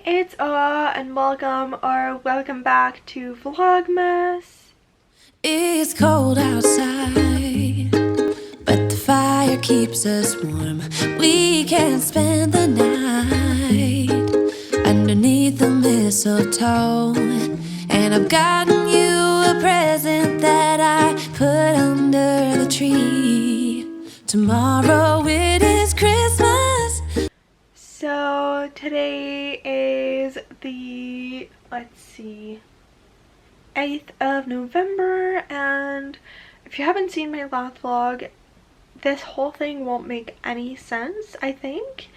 it's and welcome back to Vlogmas. It's cold outside, but the fire keeps us warm. We can spend the night underneath the mistletoe. And I've gotten you a present that I put under the tree. Tomorrow it is Christmas. So today is the, 8th of November, and if you haven't seen my last vlog, this whole thing won't make any sense, I think.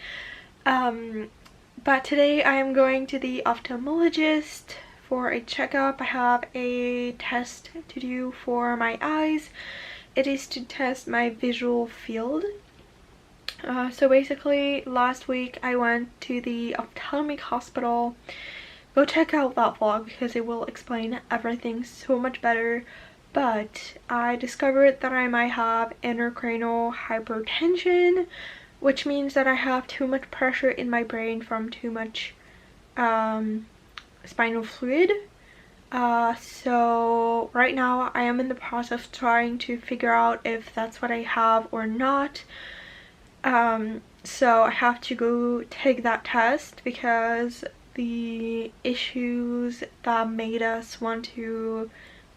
But today I am going to the ophthalmologist for a checkup. I have a test to do for my eyes. It is to test my visual field. So basically last week I went to the ophthalmic hospital. Go check out that vlog because it will explain everything so much better. But I discovered that I might have intracranial hypertension, which means that I have too much pressure in my brain from too much spinal fluid. So right now I am in the process of trying to figure out if that's what I have or not. So I have to go take that test because the issues that made us want to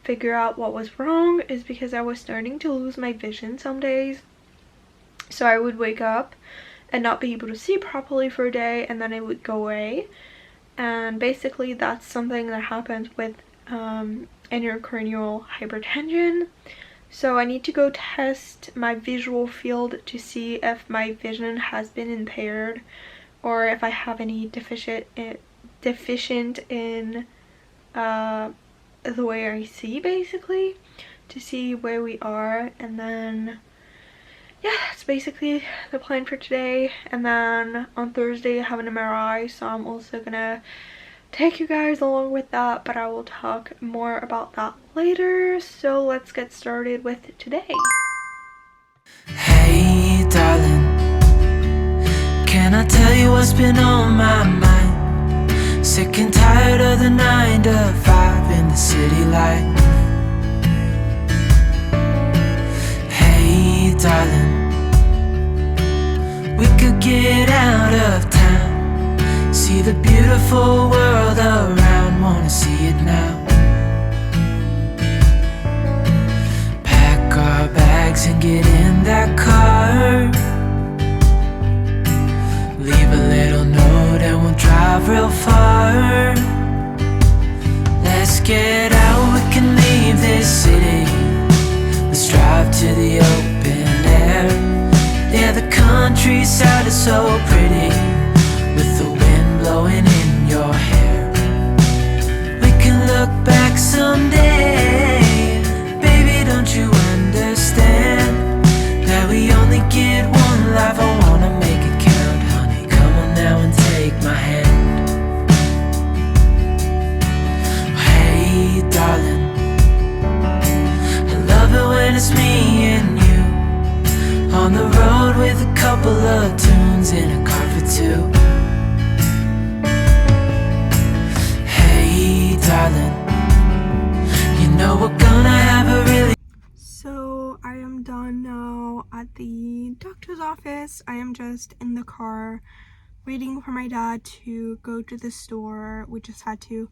figure out what was wrong is because I was starting to lose my vision some days. So I would wake up and not be able to see properly for a day, and then it would go away. And basically that's something that happens with intracranial hypertension. So I need to go test my visual field to see if my vision has been impaired or if I have any deficient in the way I see, basically, to see where we are. And then yeah, that's basically the plan for today. And then on Thursday I have an MRI, so I'm also gonna take you guys along with that, but I will talk more about that later. So let's get started with today. Hey darling, can I tell you what's been on my mind? Sick and tired of the 9 to 5 in the city life. Hey darling, we could get out of town, see the beautiful world around, wanna see it now. Pack our bags and get in that car, leave a little note and we'll drive real far. Let's get out, we can leave this city. Let's drive to the open air. Yeah, the countryside is so pretty, with the wind blowing in your hair. We can look back someday, baby, don't you understand that we only get one life? I wanna make it count, honey, come on now and take my hand. Hey darling, I love it when it's me and you on the road with a couple of tunes in a car for two. Hey darling, you know we're gonna have a really... So I am done now at the doctor's office. I am just in the car waiting for my dad to go to the store. We just had to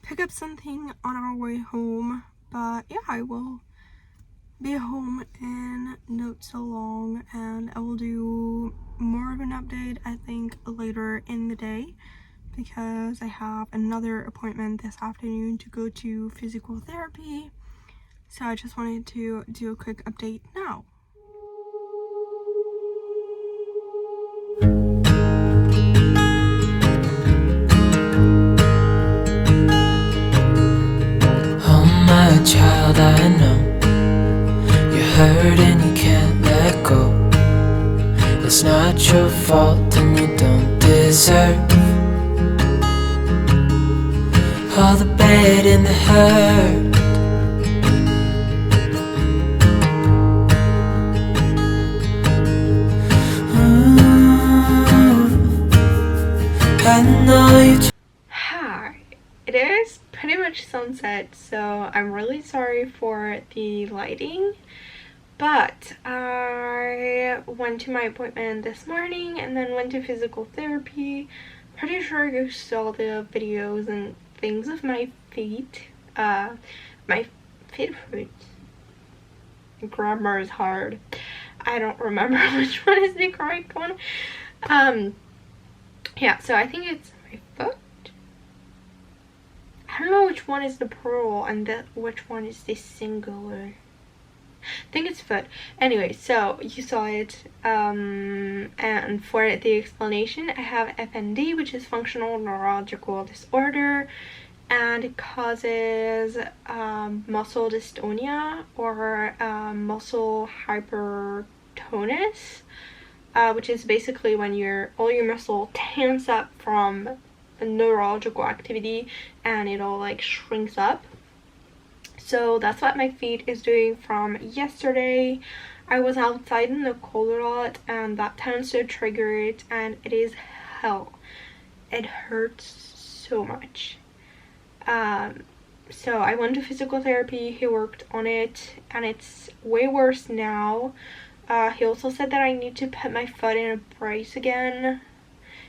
pick up something on our way home, but yeah, I will be home in not so long, and I will do more of an update I think later in the day because I have another appointment this afternoon to go to physical therapy. So I just wanted to do a quick update now. Oh my child, I know you're hurt and you can't let go. It's not your fault and you don't deserve all the bad and the hurt. I know you much sunset, so I'm really sorry for the lighting. But I went to my appointment this morning and then went to physical therapy. Pretty sure you saw the videos and things of my feet. My feet hurt. Grammar is hard. I don't remember which one is the correct one. Yeah, so I think it's my foot. I don't know which one is the plural and which one is the singular. I think it's foot. Anyway, so you saw it. And for the explanation, I have FND, which is functional neurological disorder, and it causes muscle dystonia or muscle hypertonus, which is basically when all your muscle tense up from a neurological activity and it all like shrinks up. So that's what my feet is doing from yesterday. I was outside in the cold a lot and that tends to trigger it, and it is hell. It hurts so much. So I went to physical therapy, he worked on it, and it's way worse now. He also said that I need to put my foot in a brace again.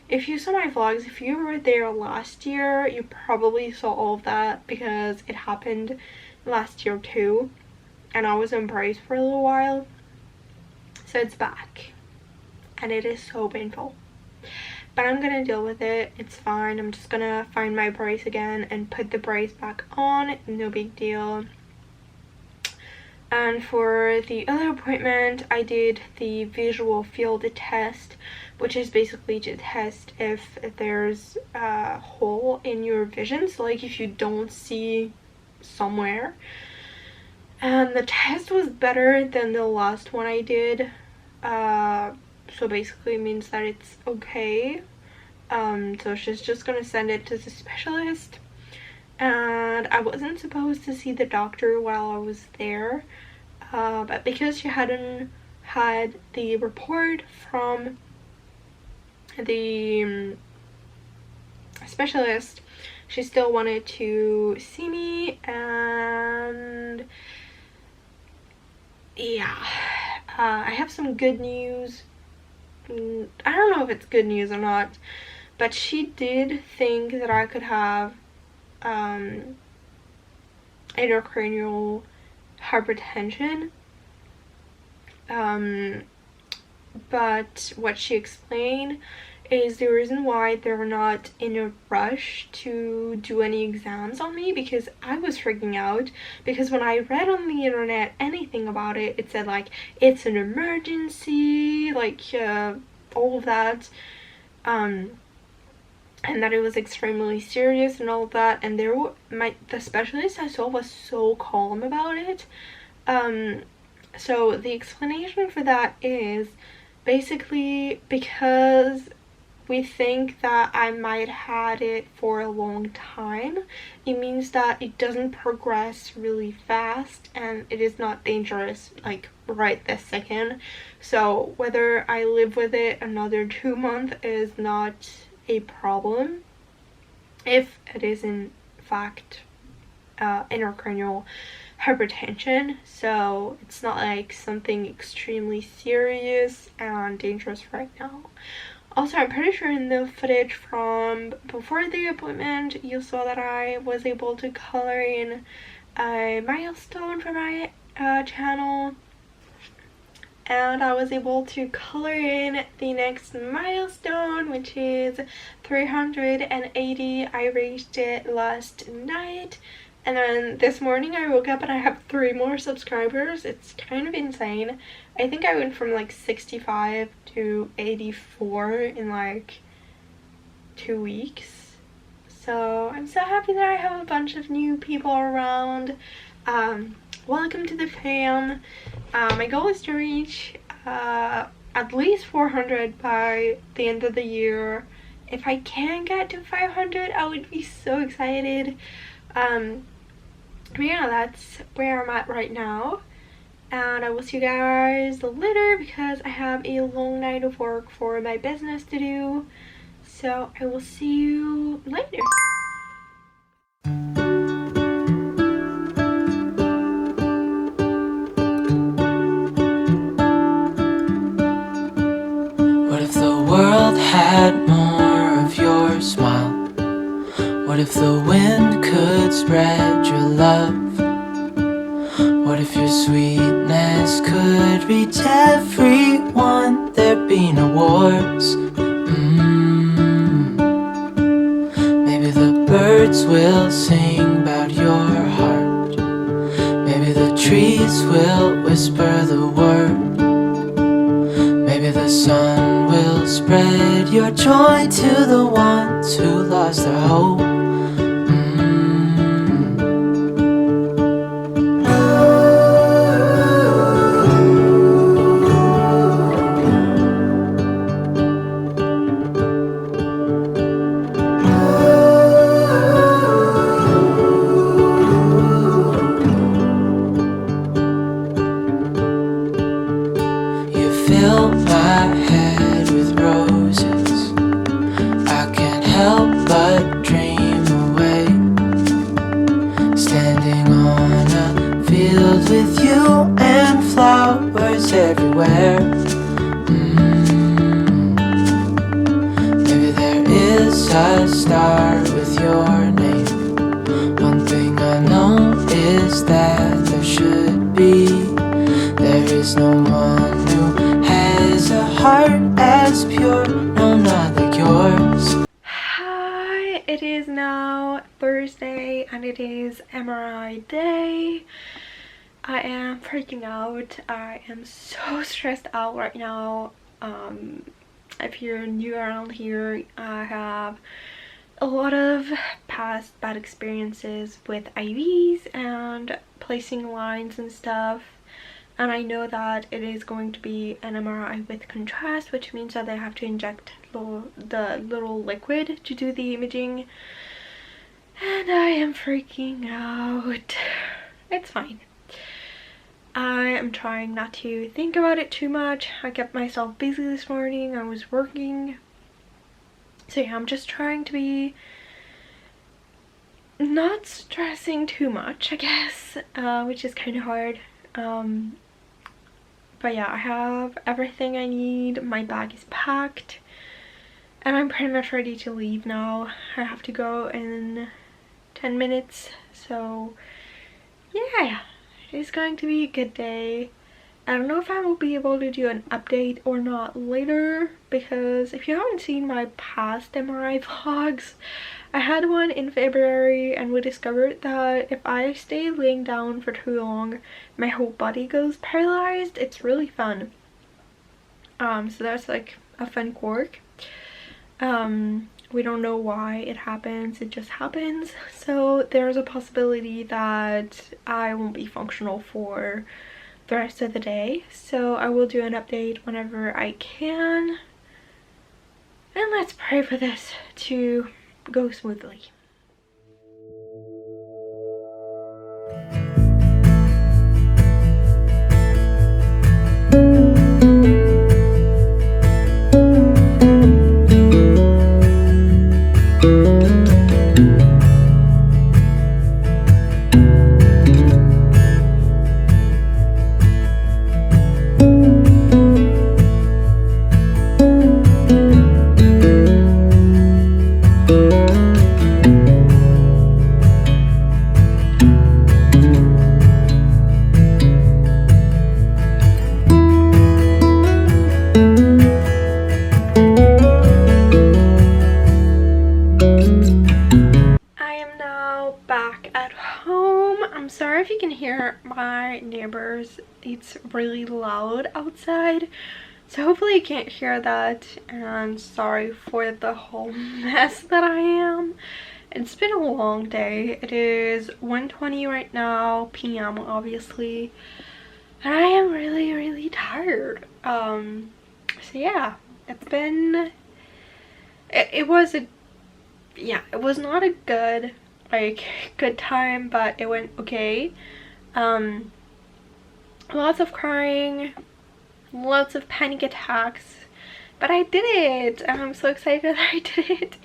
If you saw my vlogs, if you were there last year, you probably saw all of that because it happened last year too, and I was in brace for a little while. So it's back and it is so painful, but I'm gonna deal with it. It's fine. I'm just gonna find my brace again and put the brace back on. No big deal. And for the other appointment, I did the visual field test, which is basically to test if there's a hole in your vision, so like if you don't see somewhere. And the test was better than the last one I did, so basically it means that it's okay. So she's just gonna send it to the specialist, and I wasn't supposed to see the doctor while I was there, but because she hadn't had the report from the specialist, she still wanted to see me. And yeah, I have some good news. I don't know if it's good news or not, but she did think that I could have intracranial hypertension, but what she explained is the reason why they're not in a rush to do any exams on me, because I was freaking out, because when I read on the internet anything about it, it said like it's an emergency, like all of that, and that it was extremely serious and all of that. And the specialist I saw was so calm about it. So the explanation for that is basically because we think that I might had it for a long time, it means that it doesn't progress really fast and it is not dangerous like right this second. So whether I live with it another 2 months is not a problem if it is in fact intracranial hypertension. So it's not like something extremely serious and dangerous right now. Also, I'm pretty sure in the footage from before the appointment, you saw that I was able to color in a milestone for my channel. And I was able to color in the next milestone, which is 380. I reached it last night. And then this morning I woke up and I have 3 more subscribers. It's kind of insane. I think I went from like 65 to 84 in like 2 weeks. So I'm so happy that I have a bunch of new people around. Welcome to the fam. My goal is to reach at least 400 by the end of the year. If I can get to 500, I would be so excited. But yeah, that's where I'm at right now, and I will see you guys later because I have a long night of work for my business to do. So I will see you later. What if the wind could spread your love? What if your sweetness could reach everyone? There'd be no wars. Maybe the birds will sing about your heart. Maybe the trees will whisper the word. Maybe the sun will spread your joy to the ones who lost their hope. Fill my head with roses. I can't help but dream away, standing on a field with you and flowers everywhere. Maybe there is a star with your name. One thing I know is that there should be. There is no one who has a heart as pure, no, not like yours. Hi, it is now Thursday and it is MRI day. I am freaking out. I am so stressed out right now. If you're new around here, I have a lot of past bad experiences with IVs and placing lines and stuff. And I know that it is going to be an MRI with contrast, which means that they have to inject the little liquid to do the imaging. And I am freaking out. It's fine. I am trying not to think about it too much. I kept myself busy this morning. I was working. So yeah, I'm just trying to be not stressing too much, I guess, which is kind of hard. But yeah, I have everything I need. My bag is packed and I'm pretty much ready to leave now. I have to go in 10 minutes, so yeah, it's going to be a good day. I don't know if I will be able to do an update or not later, because if you haven't seen my past MRI vlogs, I had one in February and we discovered that if I stay laying down for too long, my whole body goes paralyzed. It's really fun. So that's like a fun quirk. We don't know why it happens, it just happens. So there's a possibility that I won't be functional for the rest of the day. So I will do an update whenever I can. And let's pray for this to go smoothly. Sorry if you can hear my neighbors. It's really loud outside, so hopefully you can't hear that, and sorry for the whole mess that I am. It's been a long day. It is 1:20 right now, p.m. obviously, and I am really tired. So yeah, it's been it was not a good time, but it went okay. Lots of crying, lots of panic attacks, but I did it and I'm so excited that I did it.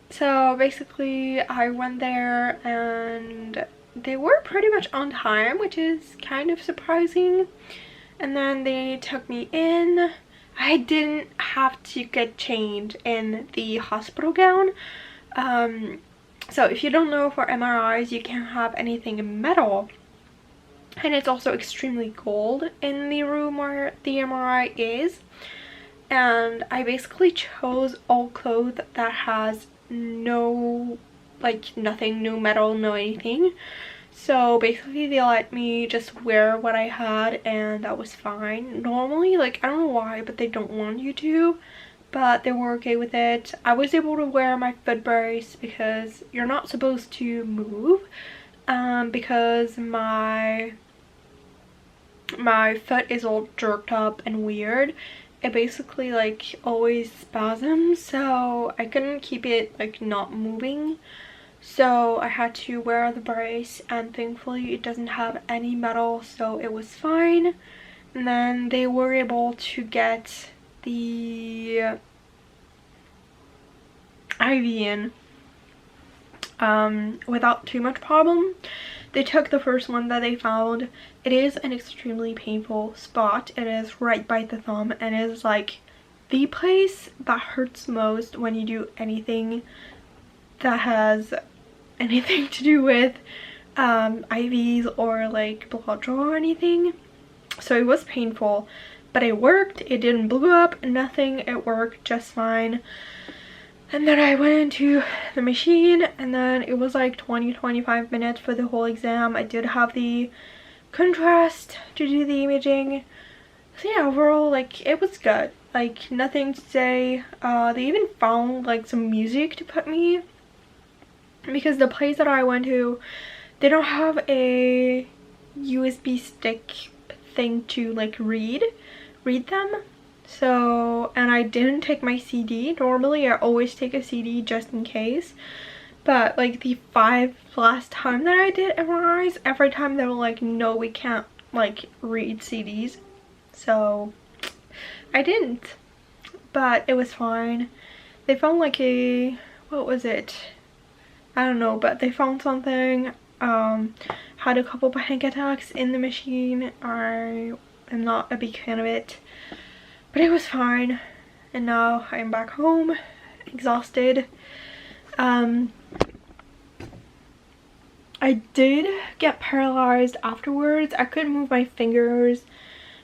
So basically I went there and they were pretty much on time, which is kind of surprising, and then they took me in. I didn't have to get changed in the hospital gown, So if you don't know, for MRIs you can't have anything metal, and it's also extremely cold in the room where the MRI is. And I basically chose all clothes that has no, like, nothing, no metal, no anything. So basically they let me just wear what I had, and that was fine. Normally, like, I don't know why, but they don't want you to, but they were okay with it. I was able to wear my foot brace because you're not supposed to move, because my foot is all jerked up and weird. It basically like always spasms, so I couldn't keep it like not moving. So I had to wear the brace, and thankfully it doesn't have any metal, so it was fine. And then they were able to get the IV in without too much problem. They took the first one that they found. It is an extremely painful spot. It is right by the thumb, and it is like the place that hurts most when you do anything that has anything to do with IVs or like blood draw or anything. So it was painful, but it worked. It didn't blow up, nothing. It worked just fine. And then I went into the machine, and then it was like 20-25 minutes for the whole exam. I did have the contrast to do the imaging. So yeah, overall, like, it was good. Like, nothing to say. They even found like some music to put me, because the place that I went to, they don't have a USB stick thing to like read them. So, and I didn't take my CD. Normally I always take a CD just in case, but like the 5 last time that I did MRIs, every time they were like, no, we can't like read CDs. So I didn't, but it was fine. They found like a, what was it, I don't know, but they found something. Had a couple panic attacks in the machine. I am not a big fan of it, but it was fine. And now I'm back home, exhausted. I did get paralyzed afterwards. I couldn't move my fingers,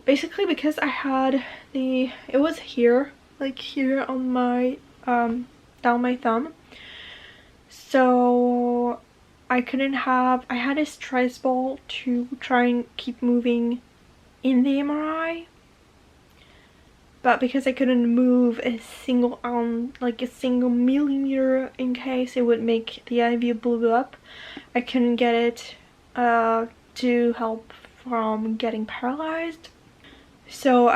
basically because I had the, it was here, like here on my down my thumb. So I couldn't have, I had a stress ball to try and keep moving in the MRI, but because I couldn't move a single like a single millimeter in case it would make the IV blow up, I couldn't get it to help from getting paralyzed. So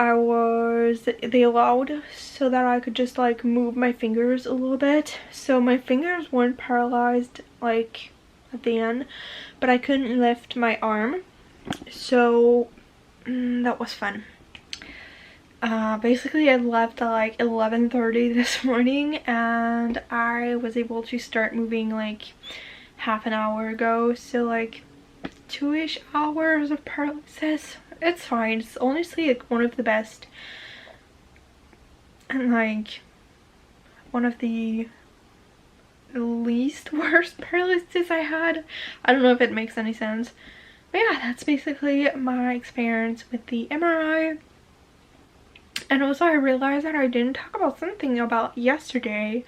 they allowed so that I could just like move my fingers a little bit. So my fingers weren't paralyzed like at the end, but I couldn't lift my arm. So that was fun. Basically I left at like 11:30 this morning, and I was able to start moving like half an hour ago. So like 2-ish hours of paralysis. It's fine. It's honestly like one of the best and like one of the least worst paralysis I had. I don't know if it makes any sense, but yeah, that's basically my experience with the MRI. And also I realized that I didn't talk about something about yesterday,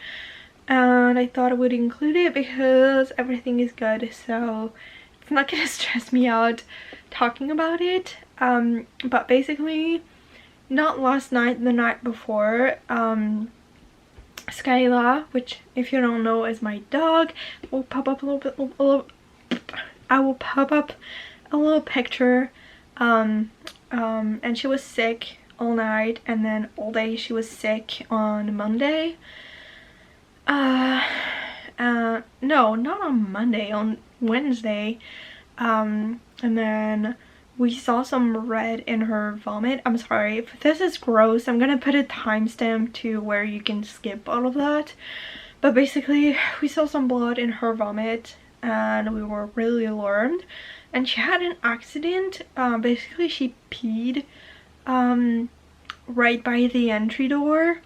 and I thought I would include it because everything is good, so it's not gonna stress me out talking about it. But basically, not last night, the night before, Skyla, which if you don't know is my dog, will pop up a little bit, I will pop up a little picture, and she was sick all night, and then all day she was sick on Monday. No, not on Monday, on Wednesday. And then we saw some red in her vomit. I'm sorry if this is gross. I'm gonna put a timestamp to where you can skip all of that. But basically, we saw some blood in her vomit, and we were really alarmed. And she had an accident. Basically, she peed right by the entry door,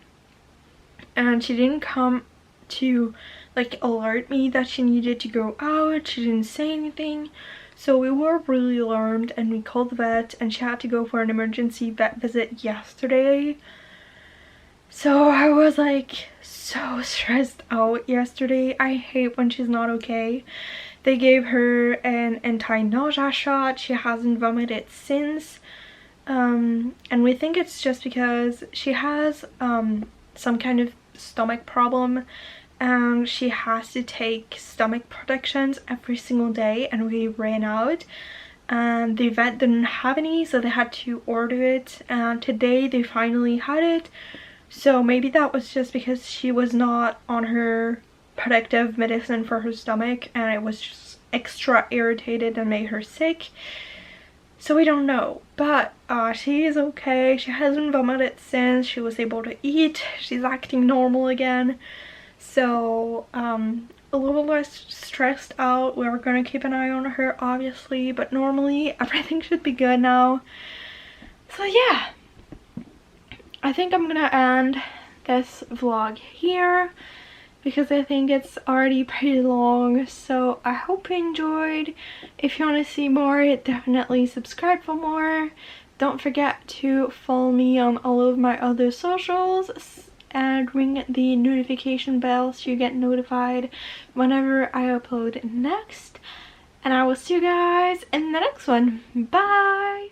and she didn't come to like alert me that she needed to go out. She didn't say anything. So we were really alarmed and we called the vet, and she had to go for an emergency vet visit yesterday. So I was like so stressed out yesterday. I hate when she's not okay. They gave her an anti-nausea shot. She hasn't vomited since. And we think it's just because she has some kind of stomach problem, and she has to take stomach protections every single day, and we ran out and the vet didn't have any, so they had to order it, and today they finally had it. So maybe that was just because she was not on her protective medicine for her stomach and it was just extra irritated and made her sick. So we don't know, but she is okay. She hasn't vomited since. She was able to eat. She's acting normal again. So a little less stressed out. We're gonna keep an eye on her obviously, but normally everything should be good now. So yeah, I think I'm gonna end this vlog here because I think it's already pretty long. So I hope you enjoyed. If you want to see more, definitely subscribe for more. Don't forget to follow me on all of my other socials and ring the notification bell so you get notified whenever I upload next. And I will see you guys in the next one. Bye!